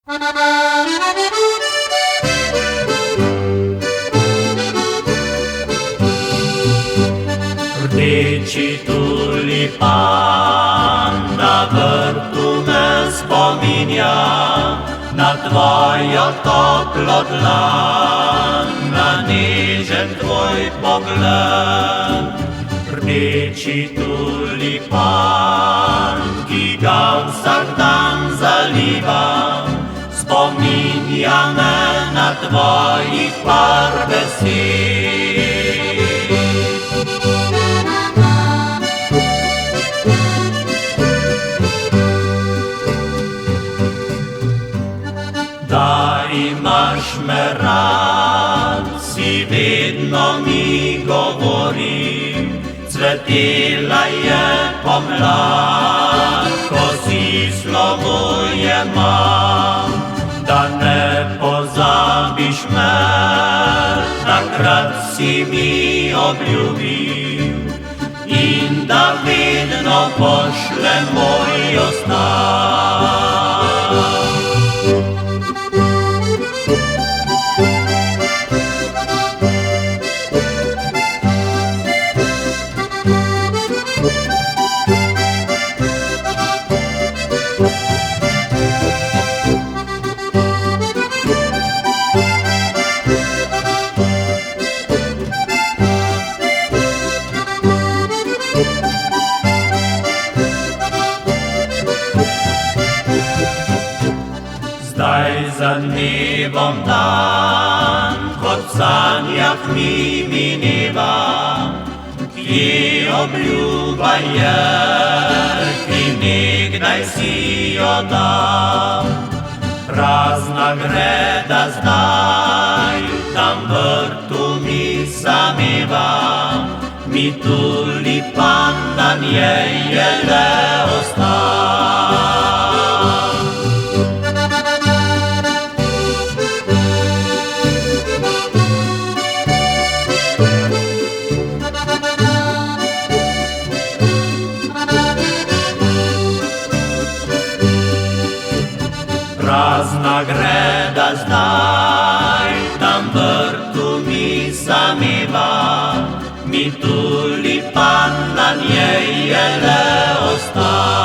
Rdeči tulipan na vrtu me spominja na tvojo toplo dlan, na nežen tvoj pogled. Rdeči tulipan, ki ga vsak dan zalivam, spominja me na tvojih par besed. Da imaš me rad, si vedno mi govorim, cvetela je pomlad, ko si slovo jemam, da ne pozabiš me, takrat si mi obljubil, in da vedno pošle moj ostan. Zdaj za dnevom dan, kot v sanjah mi mineva, kje obljuba je, ki nekdaj si jo dal. Prazna greda zdaj, tam vrtu mi sameva, mi tulipan na njej je le ostal. Prazna greda zdaj, tam vrtu mi sameva, mi tulipan na njej je le ostal.